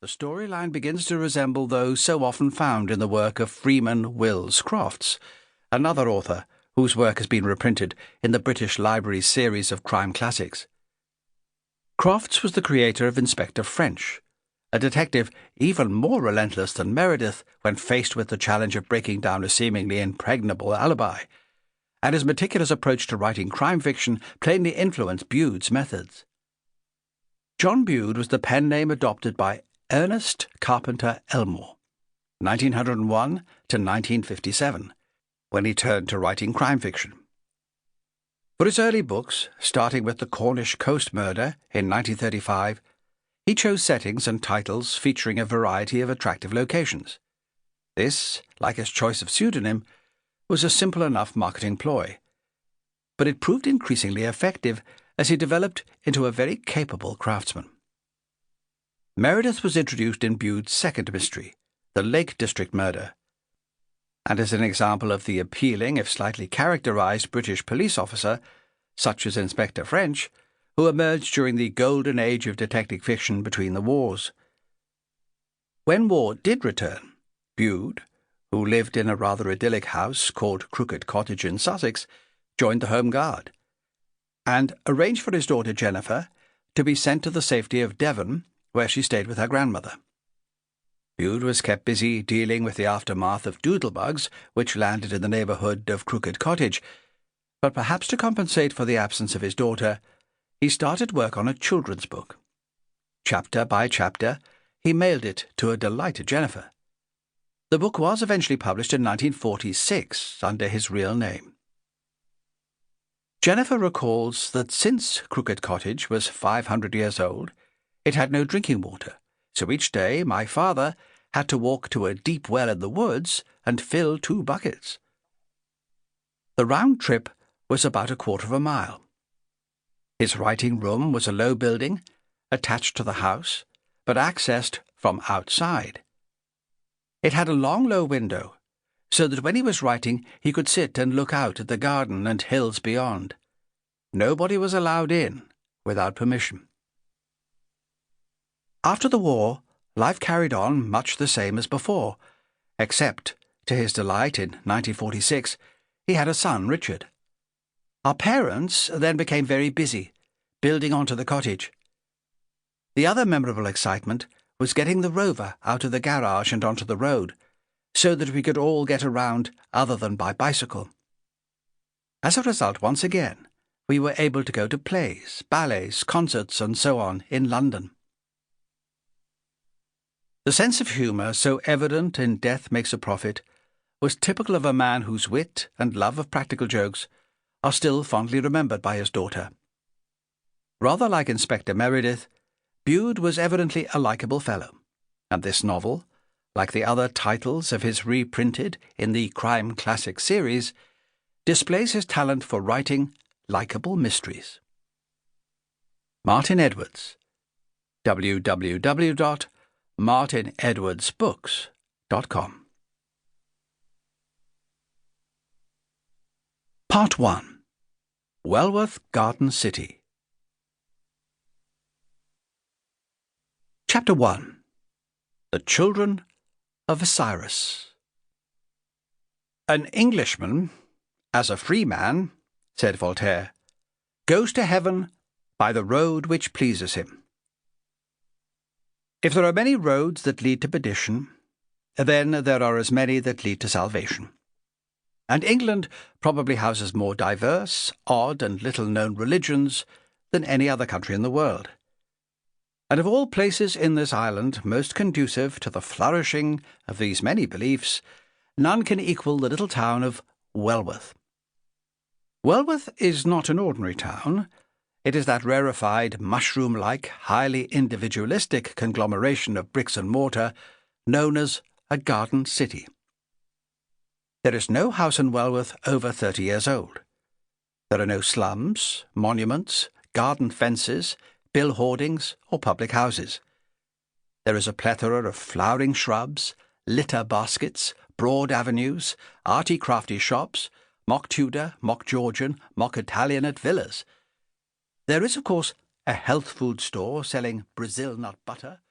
The storyline begins to resemble those so often found in the work of Freeman Wills Crofts, another author whose work has been reprinted in the British Library's series of crime classics. Crofts was the creator of Inspector French, a detective even more relentless than Meredith when faced with the challenge of breaking down a seemingly impregnable alibi, and his meticulous approach to writing crime fiction plainly influenced Bude's methods. John Bude was the pen name adopted by Ernest Carpenter Elmore, 1901 to 1957, when he turned to writing crime fiction. For his early books, starting with The Cornish Coast Murder in 1935, he chose settings and titles featuring a variety of attractive locations. This, like his choice of pseudonym, was a simple enough marketing ploy, but it proved increasingly effective as he developed into a very capable craftsman. Meredith was introduced in Bude's second mystery, The Lake District Murder, and as an example of the appealing, if slightly characterized, British police officer, such as Inspector French, who emerged during the golden age of detective fiction between the wars. When war did return, Bude, who lived in a rather idyllic house called Crooked Cottage in Sussex, joined the Home Guard, and arranged for his daughter Jennifer to be sent to the safety of Devon, where she stayed with her grandmother. Bude was kept busy dealing with the aftermath of doodlebugs, which landed in the neighbourhood of Crooked Cottage, but perhaps to compensate for the absence of his daughter, he started work on a children's book. Chapter by chapter, he mailed it to a delighted Jennifer. The book was eventually published in 1946 under his real name. Jennifer recalls that since Crooked Cottage was 500 years old, it had no drinking water, so each day my father had to walk to a deep well in the woods and fill 2 buckets. The round trip was about 1/4 mile. His writing room was a low building, attached to the house, but accessed from outside. It had a long, low window, so that when he was writing he could sit and look out at the garden and hills beyond. Nobody was allowed in without permission. After the war, life carried on much the same as before, except, to his delight, in 1946, he had a son, Richard. Our parents then became very busy, building onto the cottage. The other memorable excitement was getting the Rover out of the garage and onto the road, so that we could all get around other than by bicycle. As a result, once again, we were able to go to plays, ballets, concerts, and so on in London. The sense of humour, so evident in Death Makes a Profit, was typical of a man whose wit and love of practical jokes are still fondly remembered by his daughter. Rather like Inspector Meredith, Bude was evidently a likeable fellow, and this novel, like the other titles of his reprinted in the Crime Classic series, displays his talent for writing likeable mysteries. Martin Edwards, www.martinedwardsbooks.com. Part 1. Welworth Garden City. Chapter 1. The Children of Osiris. An Englishman, as a free man, said Voltaire, goes to heaven by the road which pleases him. If there are many roads that lead to perdition, then there are as many that lead to salvation. And England probably houses more diverse, odd, and little-known religions than any other country in the world. And of all places in this island most conducive to the flourishing of these many beliefs, none can equal the little town of Welworth. Welworth is not an ordinary town. It is that rarefied, mushroom-like, highly individualistic conglomeration of bricks and mortar known as a garden city. There is no house in Welworth over 30 years old. There are no slums, monuments, garden fences, bill hoardings, or public houses. There is a plethora of flowering shrubs, litter baskets, broad avenues, arty-crafty shops, mock Tudor, mock Georgian, mock Italianate villas. There is, of course, a health food store selling Brazil nut butter,